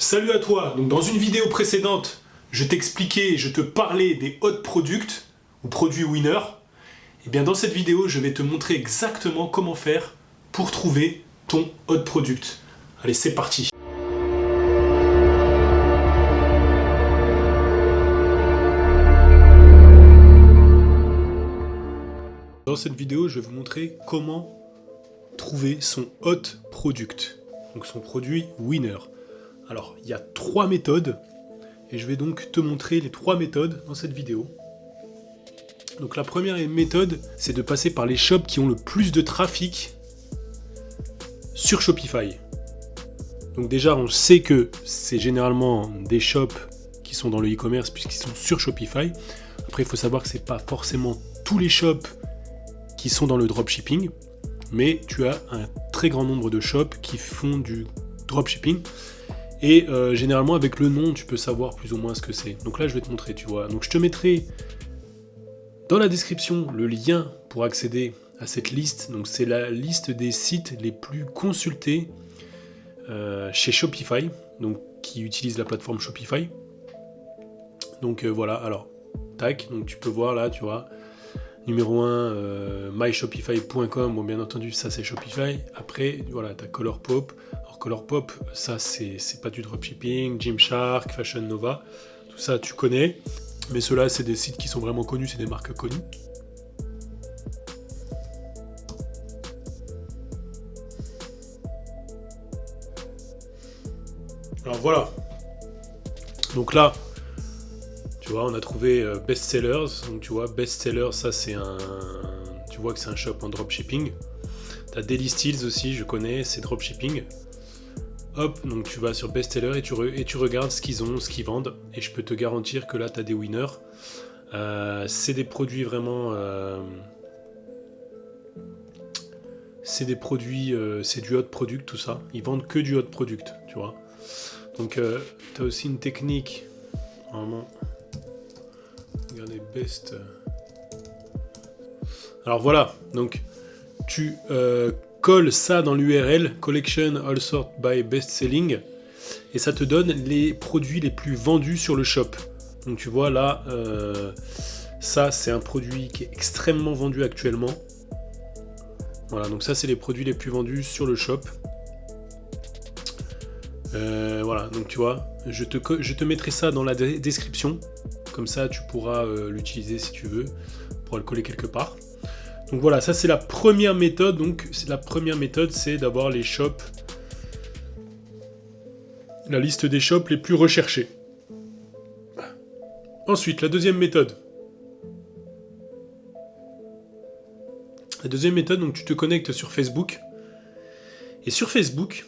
Salut à toi. Donc dans une vidéo précédente, je t'expliquais, je te parlais des hot products ou produits winner. Et bien dans cette vidéo, je vais te montrer exactement comment faire pour trouver ton hot product. Allez, c'est parti. Dans cette vidéo, je vais vous montrer comment trouver son hot product, donc son produit winner. Alors, il y a 3 méthodes, et je vais donc te montrer les 3 méthodes dans cette vidéo. Donc la première méthode, c'est de passer par les shops qui ont le plus de trafic sur Shopify. Donc déjà, on sait que c'est généralement des shops qui sont dans le e-commerce puisqu'ils sont sur Shopify. Après, il faut savoir que c'est pas forcément tous les shops qui sont dans le dropshipping, mais tu as un très grand nombre de shops qui font du dropshipping. Et généralement, avec le nom, tu peux savoir plus ou moins ce que c'est. Donc là, je vais te montrer, tu vois. Donc je te mettrai dans la description le lien pour accéder à cette liste. Donc c'est la liste des sites les plus consultés chez Shopify, donc qui utilisent la plateforme Shopify. Donc voilà, alors, tac, donc tu peux voir là, tu vois. Numéro 1, myshopify.com, bon bien entendu ça c'est Shopify. Après voilà, t'as Colourpop. Alors Colourpop, ça c'est pas du dropshipping, Gymshark, Fashion Nova, tout ça tu connais. Mais ceux-là c'est des sites qui sont vraiment connus, c'est des marques connues. Alors voilà. Donc là, tu vois, on a trouvé best-sellers. Donc tu vois, best-sellers, ça c'est un... Tu vois que c'est un shop en dropshipping. T'as Daily Steals aussi, je connais, c'est dropshipping. Hop, donc tu vas sur best-sellers et tu regardes ce qu'ils ont, ce qu'ils vendent. Et je peux te garantir que là, t'as des winners. C'est des produits vraiment... c'est des produits... c'est du hot product, tout ça. Ils vendent que du hot product, tu vois. Donc t'as aussi une technique... Vraiment... Regardez, best. Alors voilà, donc tu colles ça dans l'URL, collection all sort by best selling, et ça te donne les produits les plus vendus sur le shop. Donc tu vois là, ça c'est un produit qui est extrêmement vendu actuellement. Voilà, donc ça c'est les produits les plus vendus sur le shop. Voilà, donc tu vois, je te mettrai ça dans la description. Comme ça, tu pourras l'utiliser si tu veux, pour le coller quelque part. Donc voilà, ça c'est la première méthode. Donc la première méthode, c'est d'avoir les shops, la liste des shops les plus recherchés. Ensuite, la deuxième méthode. La deuxième méthode, donc tu te connectes sur Facebook. Et sur Facebook,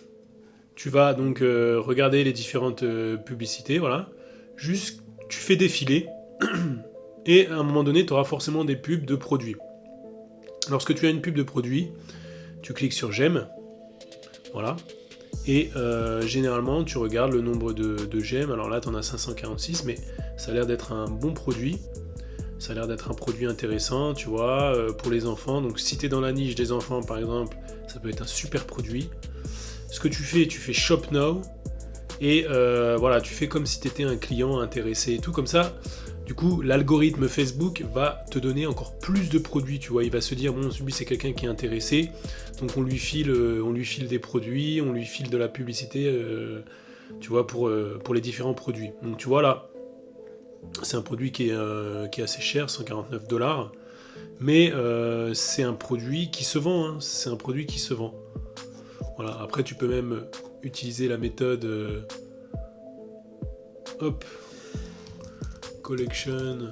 tu vas donc regarder les différentes publicités, voilà. Juste, tu fais défiler, et à un moment donné, tu auras forcément des pubs de produits. Lorsque tu as une pub de produit, tu cliques sur j'aime, voilà, et généralement, tu regardes le nombre de j'aime. Alors là, tu en as 546, mais ça a l'air d'être un bon produit, ça a l'air d'être un produit intéressant, tu vois, pour les enfants. Donc si tu es dans la niche des enfants, par exemple, ça peut être un super produit. Ce que tu fais Shop Now, et voilà, tu fais comme si tu étais un client intéressé et tout, comme ça. Du coup, l'algorithme Facebook va te donner encore plus de produits, tu vois. Il va se dire, bon, lui c'est quelqu'un qui est intéressé, donc on lui file des produits, on lui file de la publicité, tu vois, pour les différents produits. Donc tu vois là, c'est un produit qui est assez cher, 149$, mais c'est un produit qui se vend, hein, c'est un produit qui se vend. Voilà, après tu peux même utiliser la méthode hop, collection.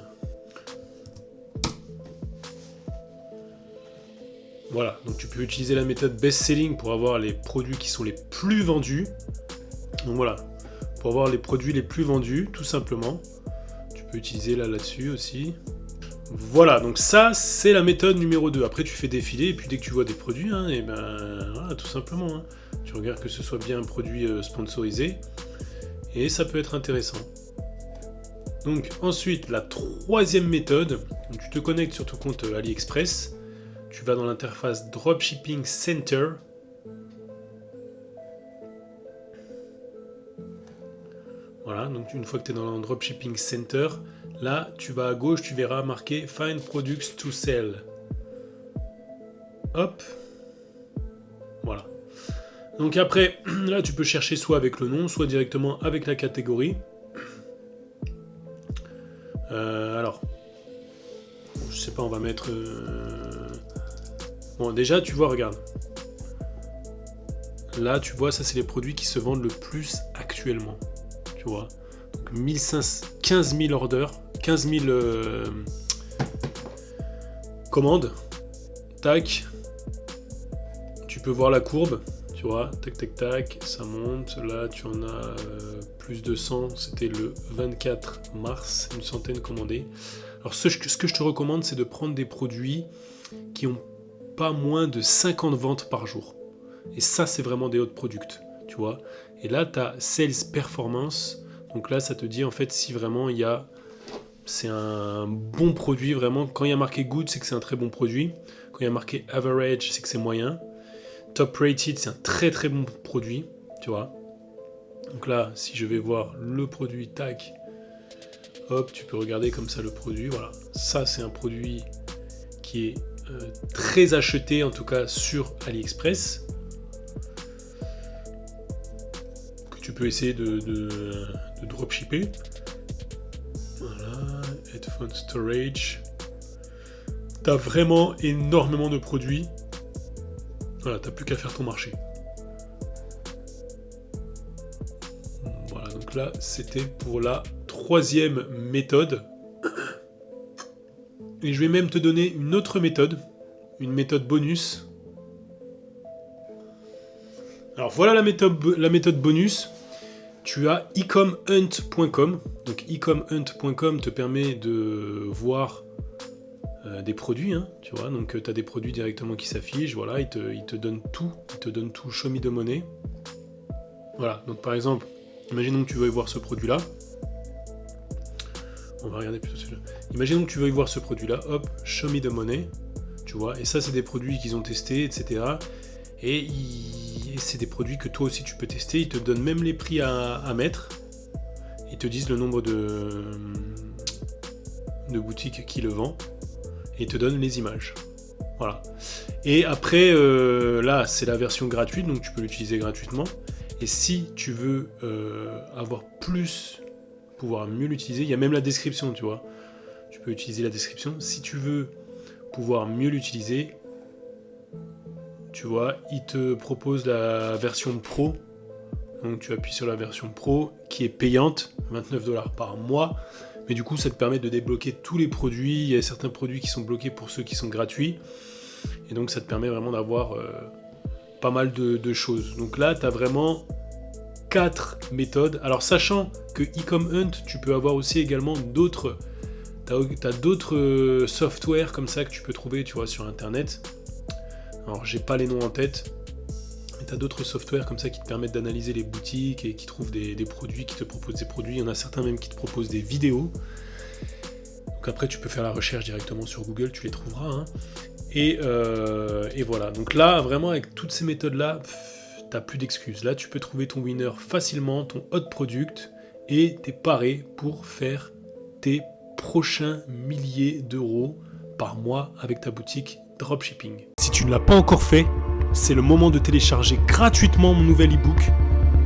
Voilà, donc tu peux utiliser la méthode best selling pour avoir les produits qui sont les plus vendus. Donc voilà, pour avoir les produits les plus vendus, tout simplement. Tu peux utiliser là-dessus aussi. Voilà, donc ça c'est la méthode numéro 2. Après tu fais défiler et puis dès que tu vois des produits, hein, et ben voilà, tout simplement. Hein, tu regardes que ce soit bien un produit sponsorisé et ça peut être intéressant. Donc ensuite la troisième méthode, donc, tu te connectes sur ton compte AliExpress, tu vas dans l'interface Dropshipping Center. Voilà, donc une fois que tu es dans le Dropshipping Center, là, tu vas à gauche, tu verras marqué Find Products to Sell. Hop. Voilà. Donc après, là, tu peux chercher soit avec le nom, soit directement avec la catégorie. Alors, je sais pas, on va mettre... Bon, déjà, tu vois, regarde. Là, tu vois, ça, c'est les produits qui se vendent le plus actuellement. Tu vois. Donc, 15 000 orders, 15 000 commandes. Tac. Tu peux voir la courbe. Tu vois, tac, tac, tac, ça monte. Là, tu en as plus de 100. C'était le 24 mars, une centaine commandées. Alors, ce que je te recommande, c'est de prendre des produits qui ont pas moins de 50 ventes par jour. Et ça, c'est vraiment des hot products, tu vois. Et là, tu as Sales Performance. Donc là, ça te dit, en fait, si vraiment il y a... C'est un bon produit, vraiment. Quand il y a marqué Good, c'est que c'est un très bon produit. Quand il y a marqué Average, c'est que c'est moyen. Top Rated, c'est un très très bon produit, tu vois. Donc là, si je vais voir le produit, tac, hop, tu peux regarder comme ça le produit, voilà. Ça, c'est un produit qui est très acheté, en tout cas sur AliExpress, que tu peux essayer de dropshipper. Voilà, Headphone Storage. T'as vraiment énormément de produits. Voilà, t'as plus qu'à faire ton marché. Voilà, donc là, c'était pour la troisième méthode. Et je vais même te donner une autre méthode, une méthode bonus. Alors voilà la méthode bonus. Tu as ecomhunt.com. Donc ecomhunt.com te permet de voir des produits, hein, tu vois. Donc tu as des produits directement qui s'affichent. Voilà, il te donne tout. Il te donne tout, show me the money. Voilà, donc par exemple, imaginons que tu veuilles voir ce produit-là. On va regarder plutôt celui-là. Imaginons que tu veuilles voir ce produit-là, hop, show me the money, tu vois, et ça c'est des produits qu'ils ont testés, etc. Et c'est des produits que toi aussi tu peux tester, ils te donnent même les prix à mettre, ils te disent le nombre de boutiques qui le vendent, et ils te donnent les images. Voilà. Et après, là c'est la version gratuite, donc tu peux l'utiliser gratuitement, et si tu veux avoir plus... pouvoir mieux l'utiliser, il y a même la description, tu vois. Tu peux utiliser la description. Si tu veux pouvoir mieux l'utiliser, tu vois, il te propose la version Pro. Donc tu appuies sur la version Pro qui est payante, 29$ par mois. Mais du coup, ça te permet de débloquer tous les produits. Il y a certains produits qui sont bloqués pour ceux qui sont gratuits. Et donc ça te permet vraiment d'avoir pas mal de choses. Donc là, tu as vraiment 4 méthodes. Alors sachant que ecomhunt, tu peux avoir aussi également d'autres... T'as d'autres softwares comme ça que tu peux trouver, tu vois, sur internet. Alors j'ai pas les noms en tête, mais t'as d'autres softwares comme ça qui te permettent d'analyser les boutiques et qui trouvent des produits, qui te proposent des produits. Il y en a certains même qui te proposent des vidéos. Donc après tu peux faire la recherche directement sur Google, tu les trouveras, hein. Et voilà. Donc là, vraiment avec toutes ces méthodes-là, t'as plus d'excuses. Là, tu peux trouver ton winner facilement, ton hot product, et t'es paré pour faire tes prochains milliers d'euros par mois avec ta boutique dropshipping. Si tu ne l'as pas encore fait, c'est le moment de télécharger gratuitement mon nouvel e-book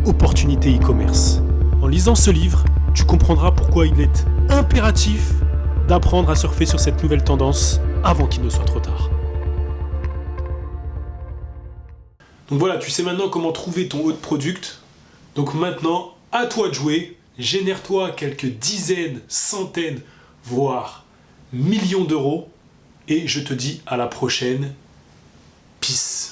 Opportunité e-commerce. En lisant ce livre, tu comprendras pourquoi il est impératif d'apprendre à surfer sur cette nouvelle tendance avant qu'il ne soit trop tard. Donc voilà, tu sais maintenant comment trouver ton hot product. Donc maintenant, à toi de jouer. Génère-toi quelques dizaines, centaines, voire millions d'euros. Et je te dis à la prochaine. Peace.